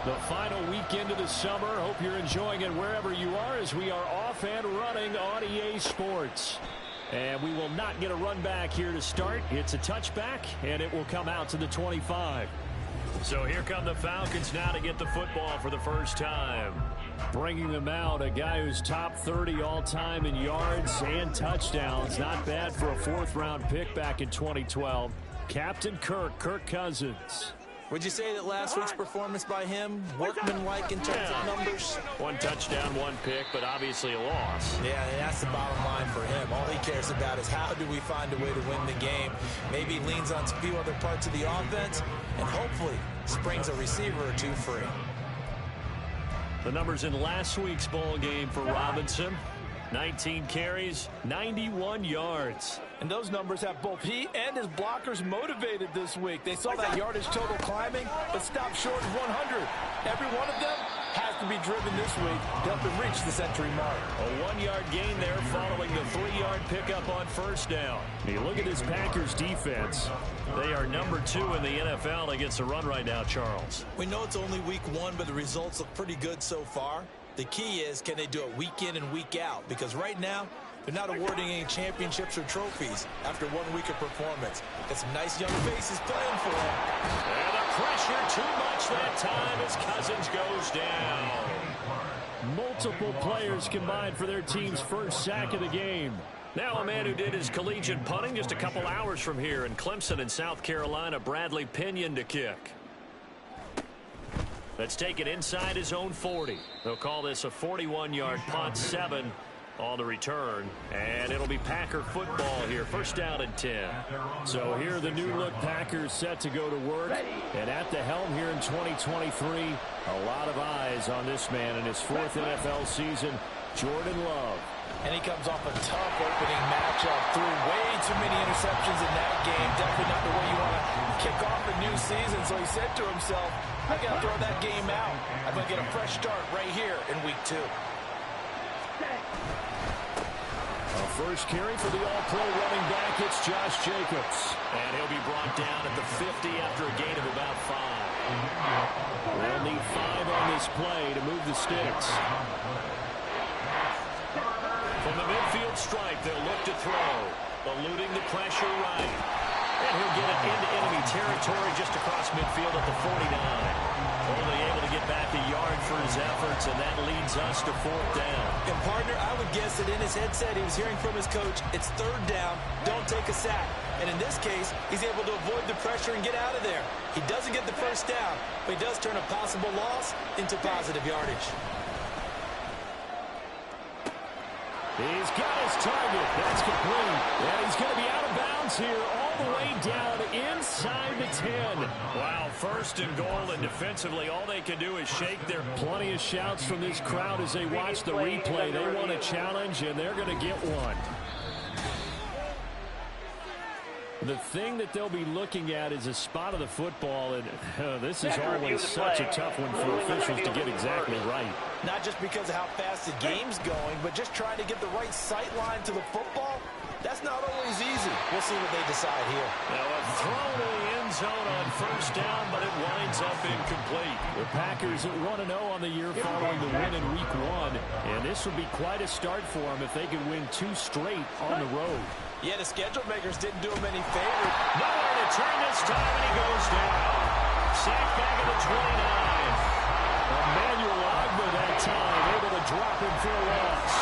The final weekend of the summer. Hope you're enjoying it wherever you are as we are off and running on EA Sports. And we will not get a run back here to start. It's a touchback, and it will come out to the 25. So here come the Falcons now to get the football for the first time. Bringing them out, a guy who's top 30 all-time in yards and touchdowns. Not bad for a fourth-round pick back in 2012. Captain Kirk Cousins. Would you say that last week's performance by him, workmanlike in terms of numbers? One touchdown, one pick, but obviously a loss. Yeah, and that's the bottom line for him. All he cares about is how do we find a way to win the game. Maybe leans on a few other parts of the offense, and hopefully springs a receiver or two free. The numbers in last week's bowl game for Robinson. 19 carries, 91 yards. And those numbers have both he and his blockers motivated this week. They saw that yardage total climbing, but stopped short of 100. Every one of them has to be driven this week to help him reach the century mark. A 1-yard gain there following the 3-yard pickup on first down. You look at this Packers defense. They are number 2 in the NFL against the run right now, Charles. We know it's only week 1, but the results look pretty good so far. The key is, can they do it week in and week out? Because right now, they're not awarding any championships or trophies after 1 week of performance. Got some nice young faces playing for them. And the pressure too much that time as Cousins goes down. Multiple players combined for their team's first sack of the game. Now a man who did his collegiate punting just a couple hours from here in Clemson in South Carolina, Bradley Pinion to kick. Let's take it inside his own 40. They'll call this a 41-yard punt, 7 on the return. And it'll be Packer football here, first down and 10. So here the new-look Packers set to go to work. And at the helm here in 2023, a lot of eyes on this man in his 4th NFL season, Jordan Love. And he comes off a tough opening matchup. Threw way too many interceptions in that game. Definitely not the way you want to kick off a new season. So he said to himself, I got to throw that game out. I'm going to get a fresh start right here in week 2. A first carry for the all-pro running back. It's Josh Jacobs. And he'll be brought down at the 50 after a gain of about 5. They'll need 5 on this play to move the sticks. From the midfield stripe, they'll look to throw. Eluding the pressure right. And he'll get it into enemy territory just across midfield at the 49. Only able to get back a yard for his efforts, and that leads us to 4th down. And partner, I would guess that in his headset he was hearing from his coach, it's 3rd down, don't take a sack. And in this case, he's able to avoid the pressure and get out of there. He doesn't get the first down, but he does turn a possible loss into positive yardage. He's got his target. That's complete. And he's going to be out of bounds here all the way down inside the 10. Wow, 1st and goal, and defensively all they can do is shake their... Plenty of shouts from this crowd as they watch the replay. They want a challenge, and they're going to get one. The thing that they'll be looking at is a spot of the football, and this is always such a tough one for officials to get exactly right. Not just because of how fast the game's going, but just trying to get the right sight line to the football. That's not always easy. We'll see what they decide here. Now a throw to the end zone on first down, but it winds up incomplete. The Packers at 1-0 on the year following the win in Week 1, and this would be quite a start for them if they could win 2 straight on the road. Yeah, the schedule makers didn't do him any favors. Nowhere to turn this time, and he goes down. Sacked back at the 29. Emmanuel Ogbah that time, able to drop him for a loss.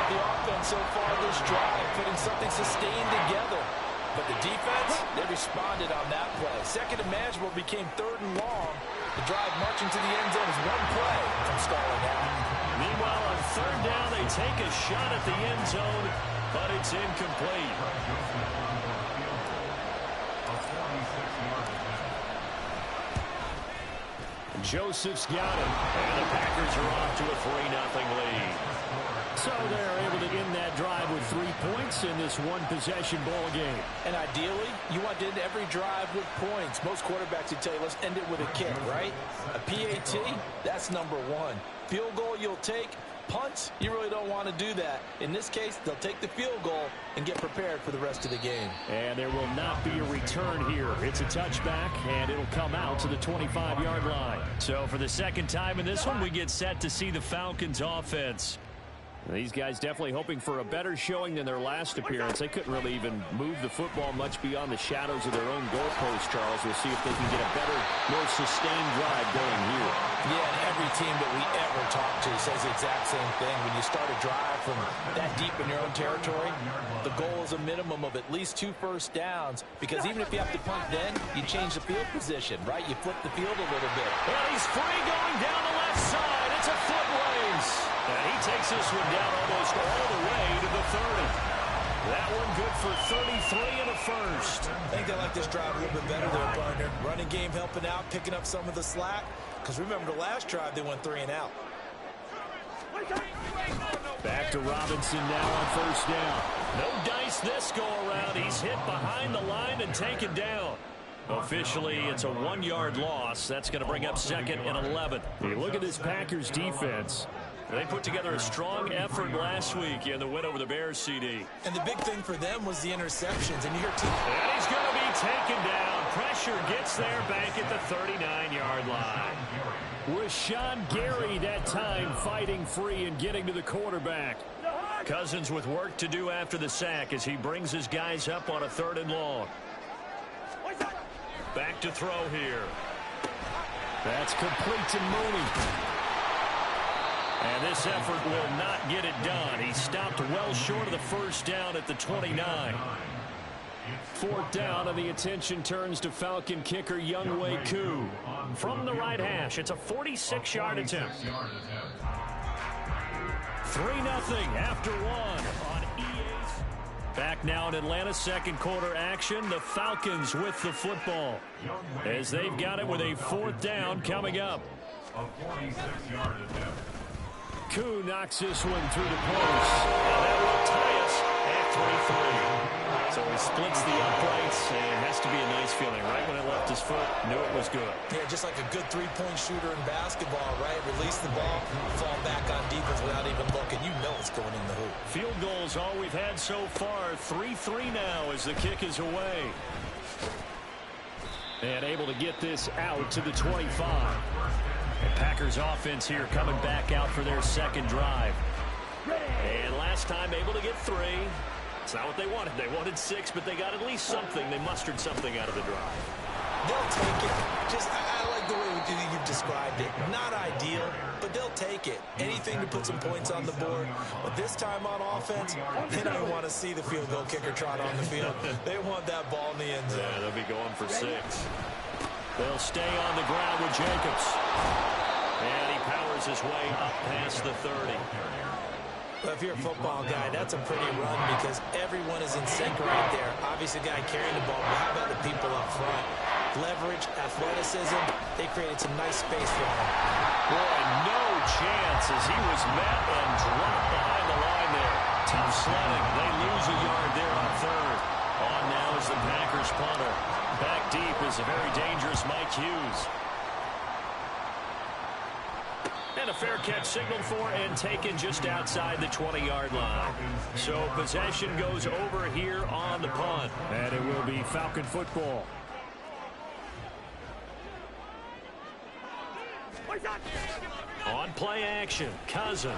The offense so far this drive, putting something sustained together. But the defense, they responded on that play. Second and manageable became 3rd and long. The drive marching to the end zone is 1 play from stalling out. Meanwhile, on 3rd down, they take a shot at the end zone, but it's incomplete. Joseph's got him, and the Packers are off to a 3-0 lead. So they're able to end that drive with 3 points in this one-possession ball game. And ideally, you want to end every drive with points. Most quarterbacks would tell you, let's end it with a kick, right? A PAT, that's number 1. Field goal you'll take, punts, you really don't want to do that. In this case, they'll take the field goal and get prepared for the rest of the game. And there will not be a return here. It's a touchback, and it'll come out to the 25-yard line. So for the second time in this one, we get set to see the Falcons offense. These guys definitely hoping for a better showing than their last appearance. They couldn't really even move the football much beyond the shadows of their own goalpost, Charles. We'll see if they can get a better, more sustained drive going here. Yeah, and every team that we ever talk to says the exact same thing. When you start a drive from that deep in your own territory, the goal is a minimum of at least 2 first downs, because even if you have to punt then, you change the field position, right? You flip the field a little bit. And he's free going down the left side. It's a foot race. And he takes this one down almost all the way to the 30. That one good for 33 and a first. I think they like this drive a little bit better there, partner. Running game helping out, picking up some of the slack. Because remember, the last drive, they went 3 and out. Back to Robinson now on first down. No dice this go-around. He's hit behind the line and taken down. Officially, it's a 1-yard loss. That's going to bring up second and 11. You look at this Packers defense. They put together a strong effort last week in the win over the Bears, CD. And the big thing for them was the interceptions. And you hear team. And he's going to be taken down. Pressure gets there back at the 39-yard line. Rashawn Gary that time fighting free and getting to the quarterback. Cousins with work to do after the sack as he brings his guys up on a 3rd and long. Back to throw here. That's complete to Mooney. And this effort will not get it done. He stopped well short of the first down at the 29. 4th down, and the attention turns to Falcon kicker Younghoe Koo. From the right hash, it's a 46-yard attempt. 3-0 after 1 on EA's. Back now in Atlanta, second quarter action. The Falcons with the football as they've got it with a 4th down coming up. A 46-yard attempt. Koo knocks this one through the post. And that will tie us at 3-3. So he splits the uprights, and it has to be a nice feeling. Right when it left his foot, knew it was good. Yeah, just like a good 3-point shooter in basketball, right? Release the ball, fall back on defense without even looking. You know it's going in the hoop. Field goals all we've had so far. 3-3 now as the kick is away. And able to get this out to the 25. And Packers offense here coming back out for their second drive. And last time able to get 3. It's not what they wanted. They wanted 6, but they got at least something. They mustered something out of the drive. They'll take it. I like the way you've described it. Not ideal, but they'll take it. Anything to put some points on the board. But this time on offense, they don't want to see the field goal kicker trot on the field. They want that ball in the end zone. Yeah, they'll be going for 6. They'll stay on the ground with Jacobs. And he powers his way up past the 30. Well, if you're a football guy, that's a pretty run because everyone is in sync right there. Obviously, the guy carrying the ball, but how about the people up front? Leverage, athleticism, they created some nice space for him. Boy, no chance as he was met and dropped behind the line there. Tough sledding. They lose a yard there on 3rd. On now is the Packers punter. Back deep is a very dangerous Mike Hughes. And a fair catch signaled for and taken just outside the 20-yard line. So possession goes over here on the punt. And it will be Falcon football. On play action, Cousins.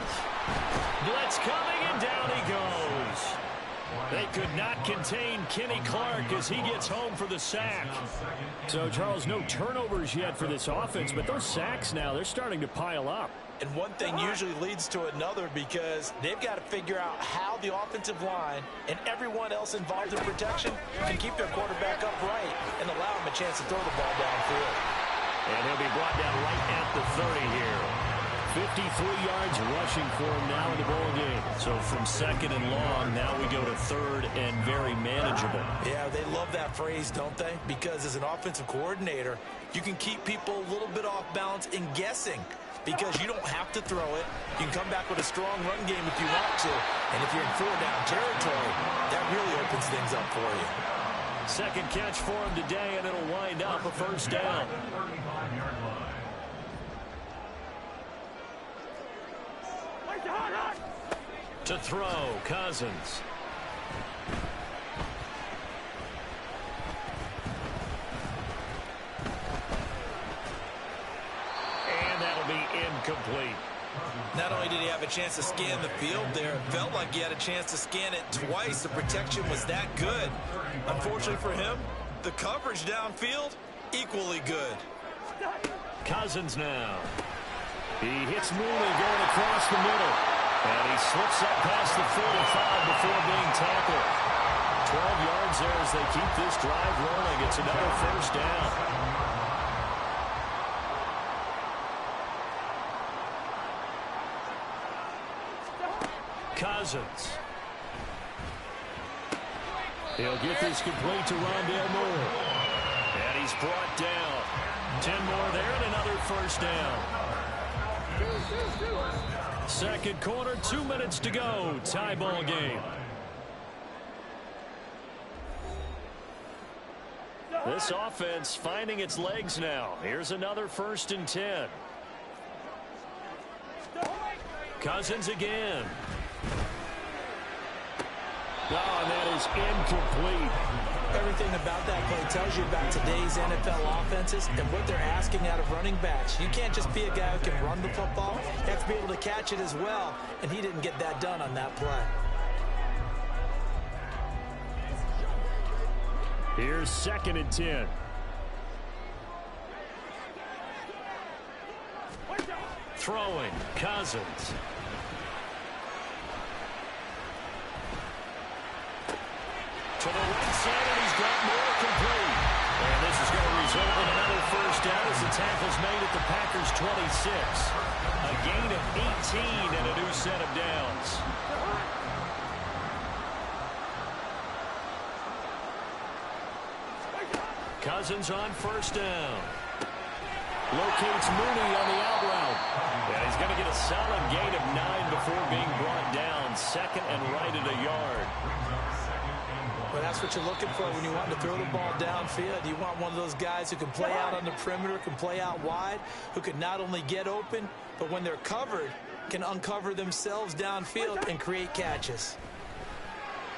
Blitz coming, and down he goes. They could not contain Kenny Clark as he gets home for the sack. So, Charles, no turnovers yet for this offense, but those sacks now, they're starting to pile up. And one thing usually leads to another because they've got to figure out how the offensive line and everyone else involved in protection can keep their quarterback upright and allow him a chance to throw the ball downfield. And he'll be brought down right at the 30 here. 53 yards rushing for him now in the ball game. So from 2nd and long, now we go to 3rd and very manageable. Yeah, they love that phrase, don't they? Because as an offensive coordinator, you can keep people a little bit off balance in guessing because you don't have to throw it. You can come back with a strong run game if you want to. And if you're in 4-down territory, that really opens things up for you. Second catch for him today, and it'll wind up a 1st down. To throw, Cousins. And that'll be incomplete. Not only did he have a chance to scan the field there, it felt like he had a chance to scan it twice. The protection was that good. Unfortunately for him, the coverage downfield, equally good. Cousins now. He hits Mooney going across the middle. And he slips up past the 45 before being tackled. 12 yards there as they keep this drive rolling. It's another first down. Cousins. He'll get this complete to Rondale Moore. And he's brought down. 10 more there and another first down. Second quarter, 2 minutes to go. Tie ball game. This offense finding its legs now. Here's another 1st and 10. Cousins again. Oh, and that is incomplete. Everything about that play tells you about today's NFL offenses and what they're asking out of running backs. You can't just be a guy who can run the football. You have to be able to catch it as well, and he didn't get that done on that play. Here's 2nd and 10. Throwing, Cousins. To the right side, and he's got more complete. And this is going to result in another first down as the tackle's made at the Packers' 26. A gain of 18 and a new set of downs. Cousins on first down. Locates Mooney on the out route. And he's going to get a solid gain of 9 before being brought down. 2nd and right at a yard. Well, that's what you're looking for when you want to throw the ball downfield. You want one of those guys who can play out on the perimeter, can play out wide, who can not only get open, but when they're covered, can uncover themselves downfield and create catches.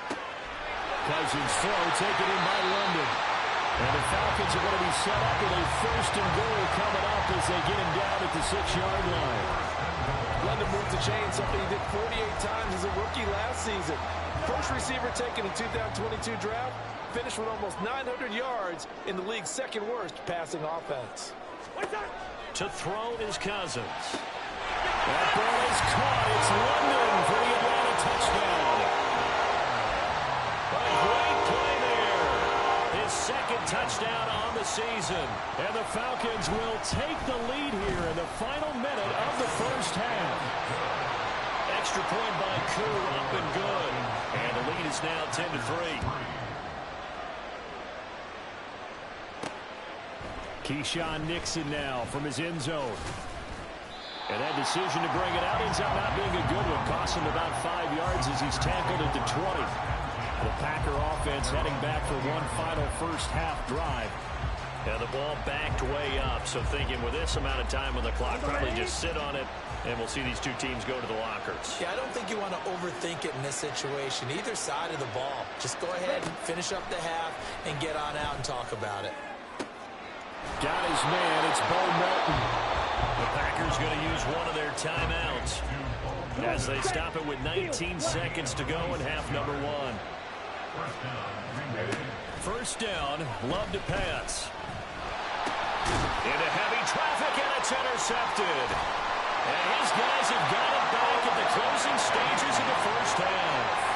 Cousins throw, taken in by London. And the Falcons are going to be set up with a 1st and goal coming up as they get him down at the 6-yard line. London moved the chain, something he did 48 times as a rookie last season. First receiver taken in 2022 draft, finished with almost 900 yards in the league's 2nd worst passing offense. To throw is Cousins. That ball is caught. It's London for the Atlanta touchdown. A great play there. His 2nd touchdown on the season. And the Falcons will take the lead here in the final minute of the first half. Extra point by Koo, up and good. And the lead is now 10-3. Keyshawn Nixon now from his end zone. And that decision to bring it out ends up not being a good one. Cost him about 5 yards as he's tackled at the 20. The Packer offense heading back for one final first half drive. And the ball backed way up. So thinking with this amount of time on the clock, probably just sit on it. And we'll see these two teams go to the lockers. Yeah, I don't think you want to overthink it in this situation. Either side of the ball. Just go ahead and finish up the half and get on out and talk about it. Got his man. It's Bo Melton. The Packers going to use one of their timeouts as they stop it with 19 seconds to go in half number 1. First down, Love to pass. Into heavy traffic, and it's intercepted. And his guys have got it back at the closing stages of the first half.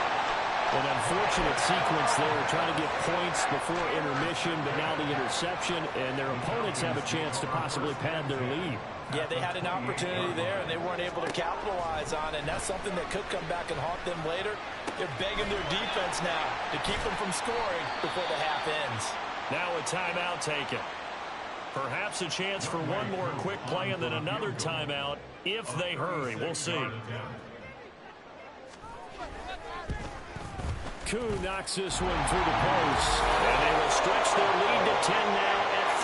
An unfortunate sequence there, trying to get points before intermission, but now the interception, and their opponents have a chance to possibly pad their lead. Yeah, they had an opportunity there, and they weren't able to capitalize on it, and that's something that could come back and haunt them later. They're begging their defense now to keep them from scoring before the half ends. Now a timeout taken. Perhaps a chance for one more quick play and then another timeout if they hurry. We'll see. Koo knocks this one through the post. And they will stretch their lead to 10 now at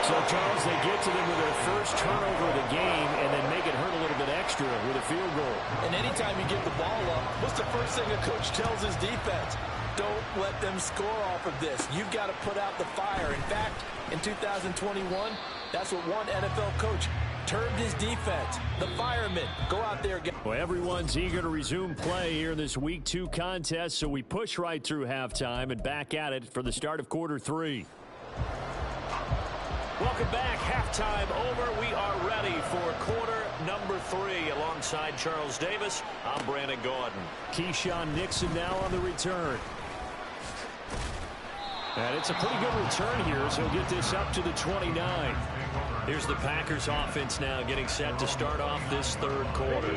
13-3. So, Charles, they get to them with their first turnover of the game and then make it hurt a little bit extra with a field goal. And anytime you give the ball up, what's the first thing a coach tells his defense? Don't let them score off of this. You've got to put out the fire. In fact, in 2021, that's what one NFL coach termed his defense. The firemen. Go out there. Well, everyone's eager to resume play here in this Week 2 contest, so we push right through halftime and back at it for the start of quarter 3. Welcome back. Halftime over. We are ready for quarter number 3. Alongside Charles Davis, I'm Brandon Gaudin. Keyshawn Nixon now on the return. And it's a pretty good return here, so he'll get this up to the 29. Here's the Packers offense now getting set to start off this third quarter.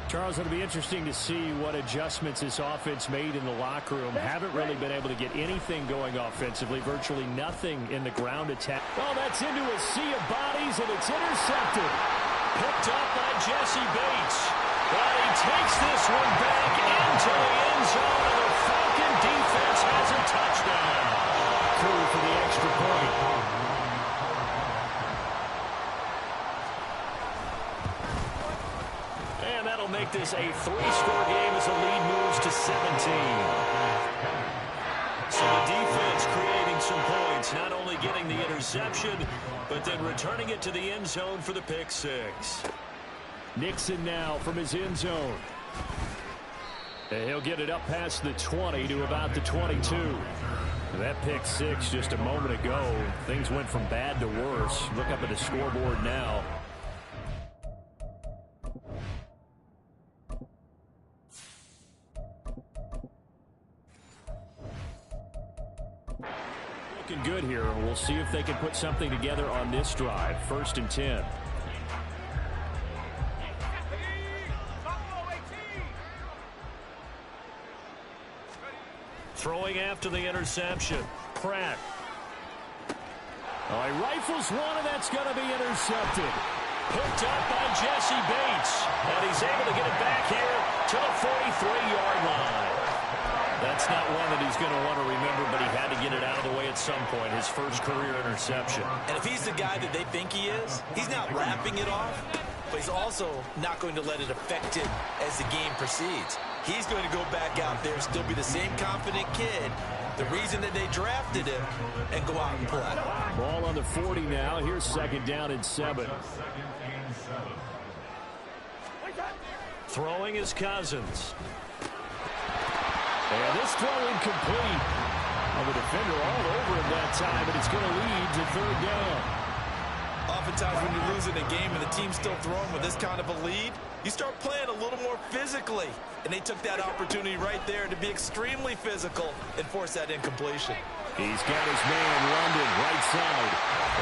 Charles, it'll be interesting to see what adjustments this offense made in the locker room. Haven't really been able to get anything going offensively, virtually nothing in the ground attack. Oh, that's into a sea of bodies, and it's intercepted. Picked up by Jesse Bates. But he takes this one back into the end zone, and the Falcon defense has a touchdown. Cool for the extra point. And that'll make this a 3-score game as the lead moves to 17. So the defense creating some points, not only getting the interception, but then returning it to the end zone for the pick 6. Nixon now from his end zone. And he'll get it up past the 20 to about the 22. That pick 6 just a moment ago. Things went from bad to worse. Look up at the scoreboard now. Looking good here. We'll see if they can put something together on this drive. 1st and 10. Throwing after the interception. Pratt. Oh, he rifles one, and that's going to be intercepted. Picked up by Jesse Bates. And he's able to get it back here to the 43-yard line. That's not one that he's going to want to remember, but he had to get it out of the way at some point. His first career interception. And if he's the guy that they think he is, he's not lapping it off, but he's also not going to let it affect him as the game proceeds. He's going to go back out there, still be the same confident kid, the reason that they drafted him, and go out and play. Ball on the 40 now. Here's 2nd down and 7. Throwing is Cousins. And this throw incomplete. The defender all over him that time, but it's going to lead to 3rd down. Oftentimes when you lose in a game and the team's still throwing with this kind of a lead, you start playing a little more physically. And they took that opportunity right there to be extremely physical and force that incompletion. He's got his man, London, right side.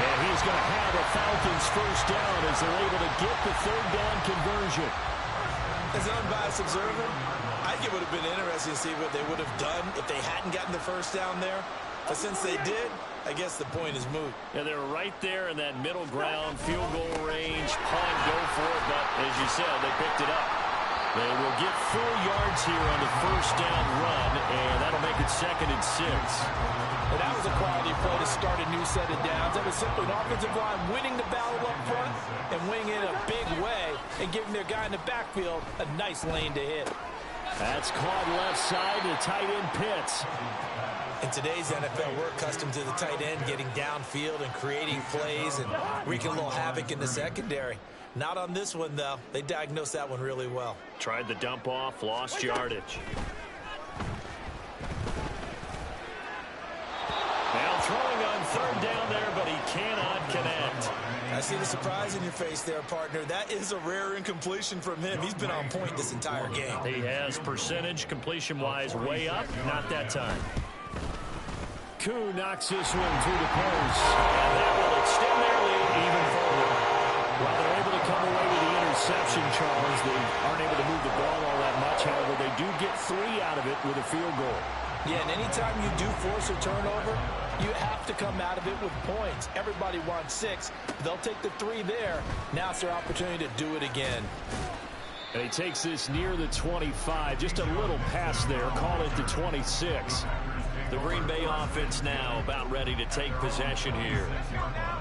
And he's going to have a Falcons first down as they're able to get the 3rd down conversion. As an unbiased observer, I think it would have been interesting to see what they would have done if they hadn't gotten the first down there. But since they did, I guess the point is moot. Yeah, they were right there in that middle ground, field goal range, punt, go for it. But as you said, they picked it up. They will get 4 yards here on the first down run, and that'll make it 2nd and 6. And that was a quality play to start a new set of downs. That was simply an offensive line winning the battle up front and winning it in a big way and giving their guy in the backfield a nice lane to hit. That's caught left side to tight end Pitts. In today's NFL, we're accustomed to the tight end getting downfield and creating plays and wreaking a little havoc in the secondary. Not on this one, though. They diagnosed that one really well. Tried the dump off, lost yardage. Now throwing on 3rd down there, but he cannot connect. I see the surprise in your face there, partner. That is a rare incompletion from him. He's been on point this entire game. He has percentage completion-wise way up, not that time. Koo knocks this one through the post. And that will extend their lead even further. Well, they're able to come away with the interception, Charles. They aren't able to move the ball all that much. However, they do get 3 out of it with a field goal. Yeah, and anytime you do force a turnover, you have to come out of it with points. Everybody wants 6. They'll take the 3 there. Now it's their opportunity to do it again. And he takes this near the 25. Just a little pass there. Call it the 26. The Green Bay offense now about ready to take possession here.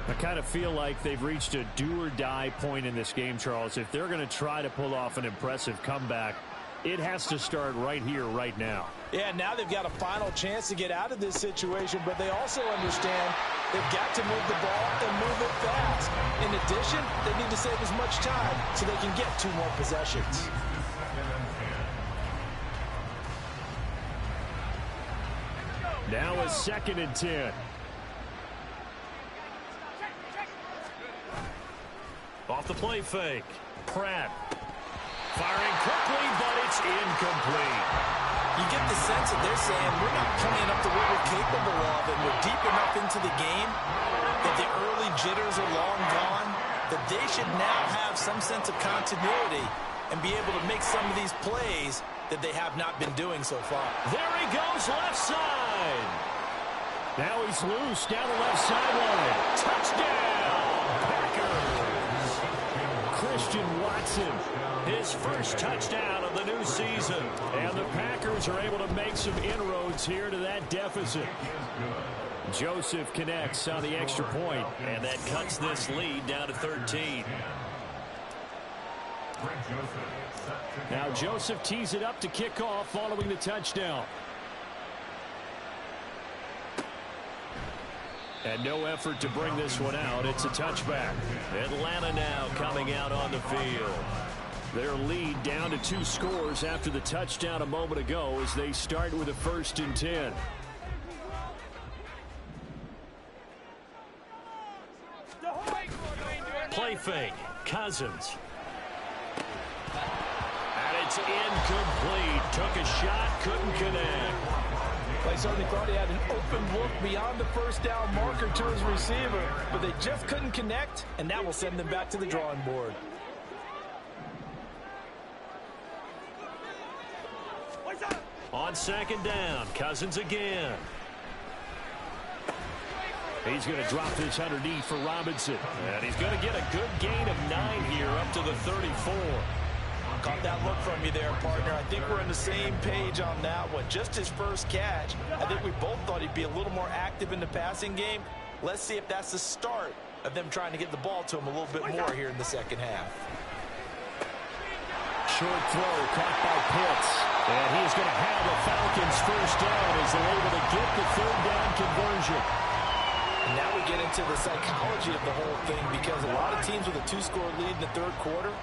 I kind of feel like they've reached a do-or-die point in this game, Charles. If they're going to try to pull off an impressive comeback, it has to start right here, right now. Yeah, now they've got a final chance to get out of this situation, but they also understand they've got to move the ball and move it fast. In addition, they need to save as much time so they can get 2 more possessions. Now a 2nd and 10. Off the play fake. Pratt. Firing quickly, but it's incomplete. You get the sense that they're saying we're not playing up to what we're capable of, and we're deep enough into the game that the early jitters are long gone, that they should now have some sense of continuity and be able to make some of these plays that they have not been doing so far. There he goes, left side. Now he's loose down the left sideline. Touchdown, Packers. Christian Watson. His first touchdown of the new season. And the Packers are able to make some inroads here to that deficit. Joseph connects on the extra point. And that cuts this lead down to 13. Now Joseph tees it up to kick off following the touchdown. And no effort to bring this one out. It's a touchback. Atlanta now coming out on the field. Their lead down to 2 scores after the touchdown a moment ago as they start with a 1st and 10. Play fake. Cousins. And it's incomplete. Took a shot, couldn't connect. They certainly thought he had an open look beyond the first down marker to his receiver, but they just couldn't connect, and that will send them back to the drawing board. On 2nd down, Cousins again. He's going to drop this underneath for Robinson. And he's going to get a good gain of 9 here up to the 34. Caught that look from you there, partner. I think we're on the same page on that one. Just his first catch. I think we both thought he'd be a little more active in the passing game. Let's see if that's the start of them trying to get the ball to him a little bit more here in the second half. Short throw caught by Pitts. And he's going to have the Falcons first down as they're able to get the 3rd down conversion. And now we get into the psychology of the whole thing, because a lot of teams with a 2-score lead in the 3rd quarter,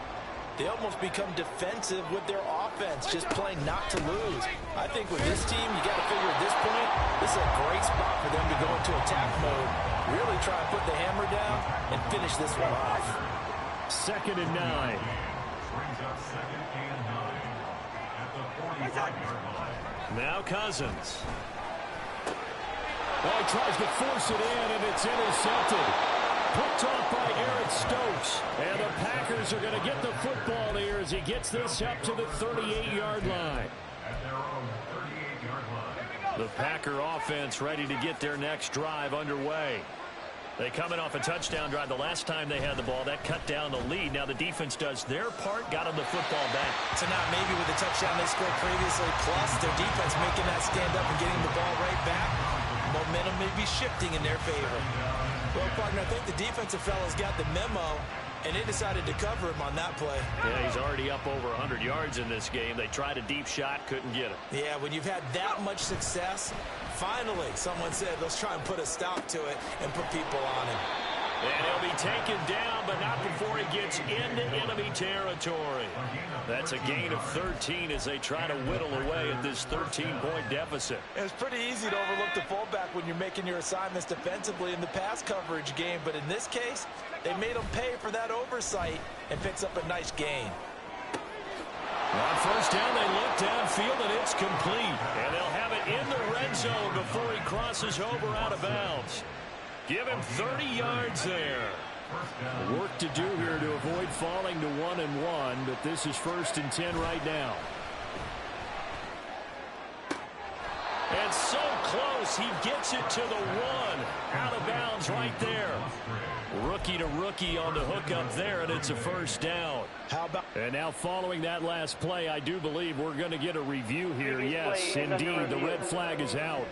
they almost become defensive with their offense, just playing not to lose. I think with this team, you got to figure at this point, this is a great spot for them to go into attack mode, really try and put the hammer down and finish this one off. 2nd and 9. Brings up 2nd and 9 at the 45-yard line. Now Cousins. Well, he tries to force it in, and it's intercepted. Picked off by Eric Stokes. And the Packers are going to get the football here as he gets this up to the 38-yard line. At their own 38-yard line. The Packer offense ready to get their next drive underway. They coming off a touchdown drive the last time they had the ball. That cut down the lead. Now the defense does their part, got them the football back. So now maybe with the touchdown they scored previously, plus their defense making that stand up and getting the ball right back, momentum may be shifting in their favor. Well, partner, I think the defensive fellas got the memo, and they decided to cover him on that play. Yeah, he's already up over 100 yards in this game. They tried a deep shot, couldn't get it. Yeah, when you've had that much success, finally someone said, let's try and put a stop to it and put people on him. And he'll be taken down, but not before he gets into enemy territory. That's a gain of 13 as they try to whittle away at this 13-point deficit. It's pretty easy to overlook the fullback when you're making your assignments defensively in the pass coverage game, but in this case, they made him pay for that oversight and picks up a nice gain. On 1st down, they look downfield, and it's complete. And they'll have it in the red zone before he crosses over out of bounds. Give him 30 yards there. Work to do here to avoid falling to 1-1, but this is 1st and 10 right now. And so close, he gets it to the 1. Out of bounds right there. Rookie to rookie on the hook up there, and it's a first down. How about? And now following that last play, I do believe we're going to get a review here. Yes, indeed, the red flag is out.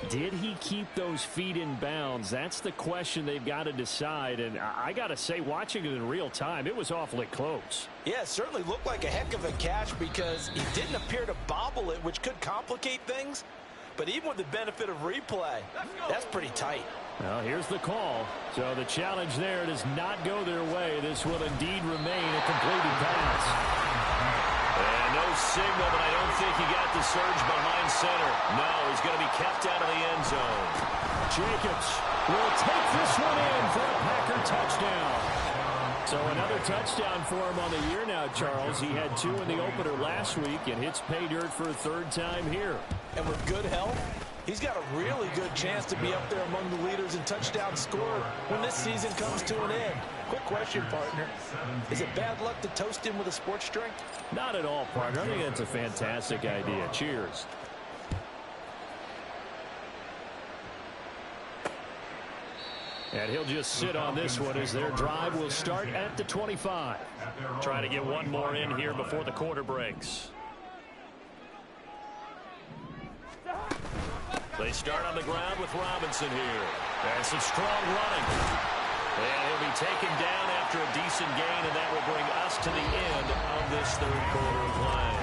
Did he keep those feet in bounds? That's the question they've got to decide. And I got to say, watching it in real time, it was awfully close. Yeah, it certainly looked like a heck of a catch because he didn't appear to bobble it, which could complicate things. But even with the benefit of replay, that's pretty tight. Well, here's the call. So the challenge there does not go their way. This will indeed remain a completed pass. And no signal, but I don't think he got the surge behind center. No, he's going to be kept out of the end zone. Jacobs will take this one in for a Packer touchdown. So another touchdown for him on the year now, Charles. He had 2 in the opener last week and hits pay dirt for a 3rd time here. And with good health, he's got a really good chance to be up there among the leaders in touchdowns scored when this season comes to an end. Quick question, partner. Is it bad luck to toast him with a sports drink? Not at all, partner. I think that's a fantastic idea. Cheers. And he'll just sit on this one as their drive will start at the 25. Trying to get one more in here before the quarter breaks. They start on the ground with Robinson here. And some strong running. And he'll be taken down after a decent gain, and that will bring us to the end of this 3rd quarter play.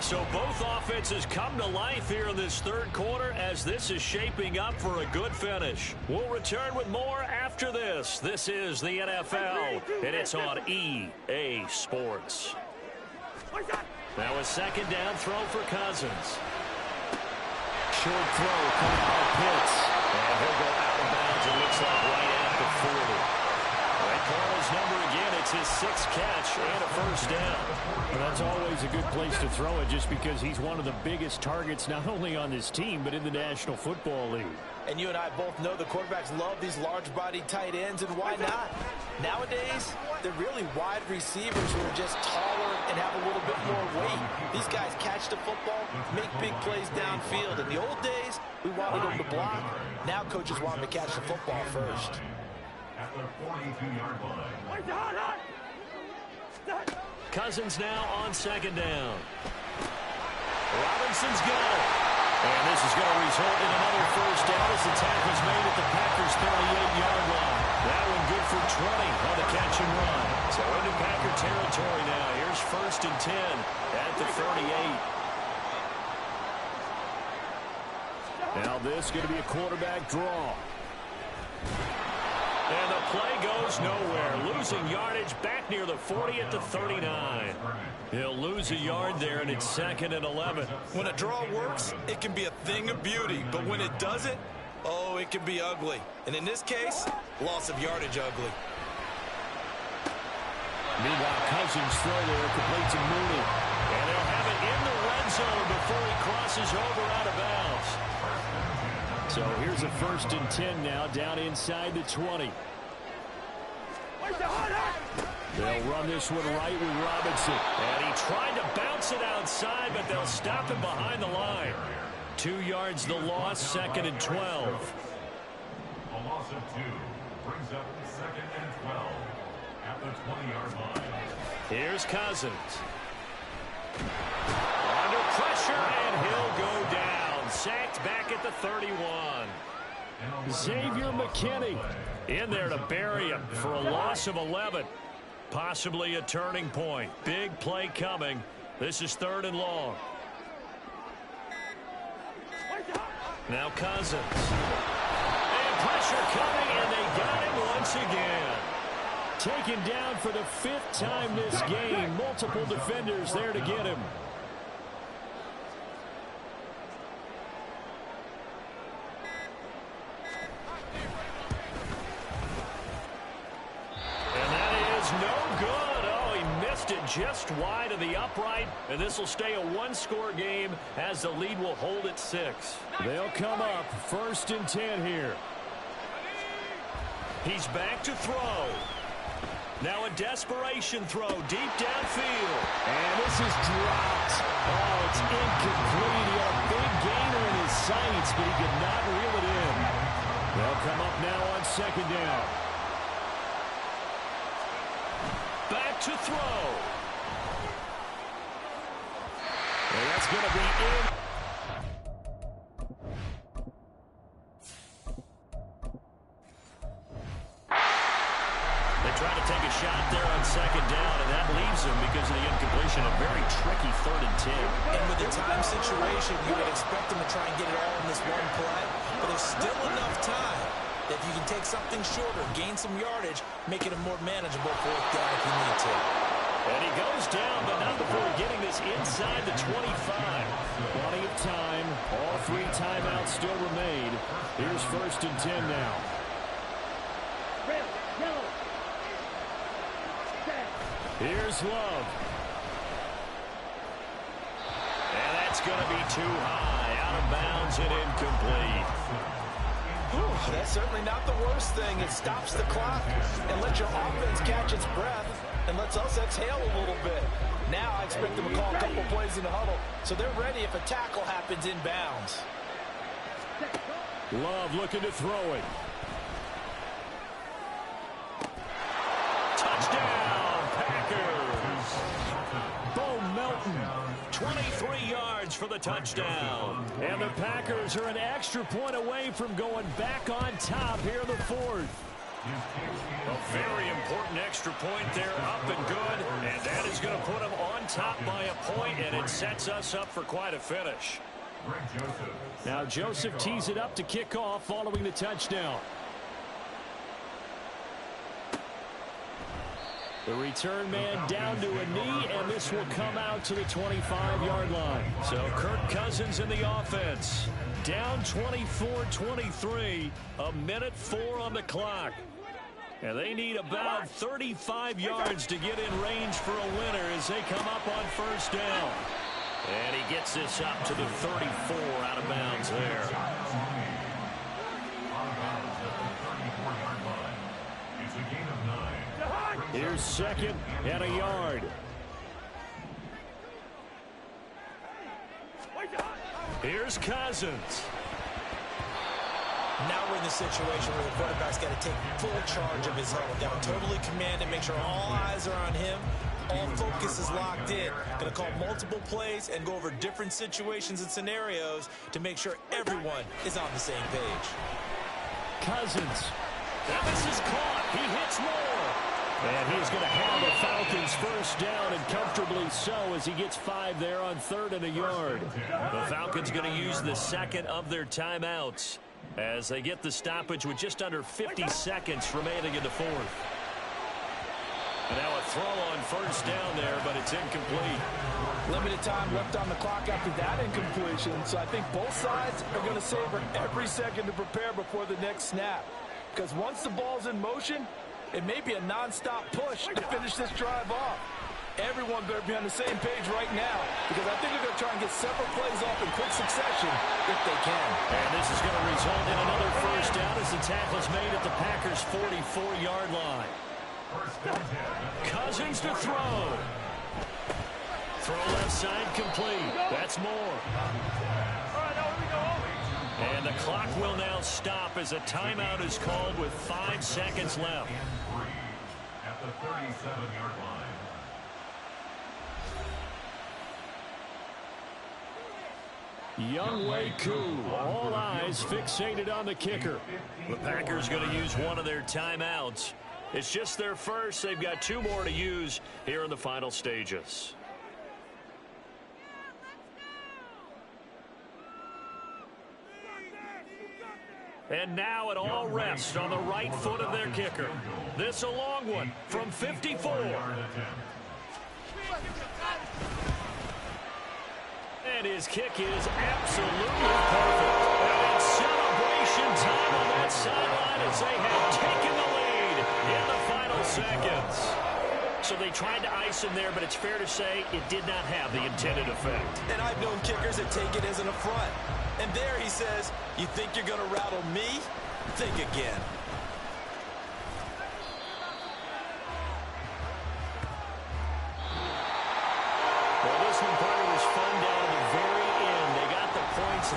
So both offenses come to life here in this 3rd quarter as this is shaping up for a good finish. We'll return with more after this. This is the NFL, and it's on EA Sports. Now a 2nd down throw for Cousins. Short throw coming by Pitts. And he'll go out of bounds, it looks like right at the 40. They call his number again. It's his 6th catch and a first down. Well, that's always a good place to throw it just because he's one of the biggest targets not only on this team but in the National Football League. And you and I both know the quarterbacks love these large-bodied tight ends, and why not? Nowadays, they're really wide receivers who are just taller and have a little bit more weight. These guys catch the football, make big plays downfield. In the old days, we wanted them to block. Now coaches want them to catch the football first. At the 42-yard line. Cousins now on 2nd down. Robinson's got it. And this is going to result in another first down as the tackle's made at the Packers' 38-yard line. That one good for 20 on the catch and run. So into Packer territory now. Here's 1st and 10 at the 38. Now this is going to be a quarterback draw. And the play goes nowhere. Losing yardage back near the 40 at the 39. He'll lose a yard there, and it's 2nd and 11. When a draw works, it can be a thing of beauty. But when it doesn't, oh, it can be ugly. And in this case, loss of yardage ugly. Meanwhile, Cousins throw there completes to Mooney. And they'll have it in the red zone before he crosses over out of bounds. So here's a 1st and 10 now down inside the 20. They'll run this one right with Robinson. And he tried to bounce it outside, but they'll stop him behind the line. 2 yards the loss, 2nd and 12. A loss of 2 brings up 2nd and 12 at the 20-yard line. Here's Cousins. Under pressure, and he'll go down. Sacked back at the 31. Xavier McKinney in there to bury him for a loss of 11. Possibly a turning point. Big play coming. This is 3rd and long. Now Cousins. And pressure coming, and they got him once again. Taken down for the 5th time this game. Multiple defenders there to get him. Just wide of the upright, and this will stay a 1-score game as the lead will hold at 6. They'll come up 1st and 10 here. He's back to throw. Now a desperation throw deep downfield. And this is dropped. Oh, it's incomplete. He had a big gainer in his sights, but he could not reel it in. They'll come up now on second down. Back to throw. And that's going to be in. They try to take a shot there on second down, and that leaves them because of the incompletion. A very tricky 3rd and 10. And with the time situation, you would expect them to try and get it all in this one play. But there's still enough time that if you can take something shorter, gain some yardage, make it a more manageable 4th down if you need to. And he goes down, but not before getting this inside the 25. Plenty of time. All 3 timeouts still remain. Here's 1st and 10 now. Here's Love. And that's going to be too high. Out of bounds and incomplete. Whew, that's certainly not the worst thing. It stops the clock and lets your offense catch its breath and lets us exhale a little bit. Now I expect them to call a couple plays in the huddle, so they're ready if a tackle happens inbounds. Love looking to throw it. Touchdown, Packers. Bo Melton, 23 yards for the touchdown. And the Packers are an extra point away from going back on top here in the 4th. A very important extra point there, up and good. And that is going to put them on top by a point, and it sets us up for quite a finish. Now Joseph tees it up to kick off following the touchdown. The return man down to a knee, and this will come out to the 25-yard line. So Kirk Cousins in the offense. Down 24-23, a minute 4 on the clock. And they need about 35 yards to get in range for a winner as they come up on 1st down. And he gets this up to the 34, out of bounds there. Here's 2nd and a yard. Here's Cousins. Now we're in the situation where the quarterback's got to take full charge of his huddle. Got to totally command it, make sure all eyes are on him. All focus is locked in. Going to call multiple plays and go over different situations and scenarios to make sure everyone is on the same page. Cousins. And this is caught. He hits more. And he's going to have the Falcons 1st down, and comfortably so, as he gets 5 there on 3rd and a yard. The Falcons going to use the 2nd of their timeouts as they get the stoppage with just under 50 seconds remaining in the 4th. And now a throw on 1st down there, but it's incomplete. Limited time left on the clock after that incompletion, so I think both sides are going to savor every second to prepare before the next snap. Because once the ball's in motion, it may be a non-stop push to finish this drive off. Everyone better be on the same page right now, because I think they're going to try and get several plays off in quick succession if they can. And this is going to result in another 1st down as the tackle's made at the Packers' 44-yard line. Cousins to throw. Throw left side complete. That's more. And the clock will now stop as a timeout is called with 5 seconds left. At the 37-yard line. Younghoe Koo, all eyes fixated on the kicker. The Packers going to use one of their timeouts. It's just their first. They've got 2 more to use here in the final stages. And now it all rests on the right foot of their kicker. This a long one from 54. And his kick is absolutely perfect. And it's celebration time on that sideline as they have taken the lead in the final seconds. So they tried to ice him there, but it's fair to say it did not have the intended effect. And I've known kickers that take it as an affront. And there he says, you think you're going to rattle me? Think again.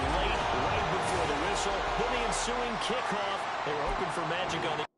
late, right before the whistle. Then the ensuing kickoff. They were hoping for magic on the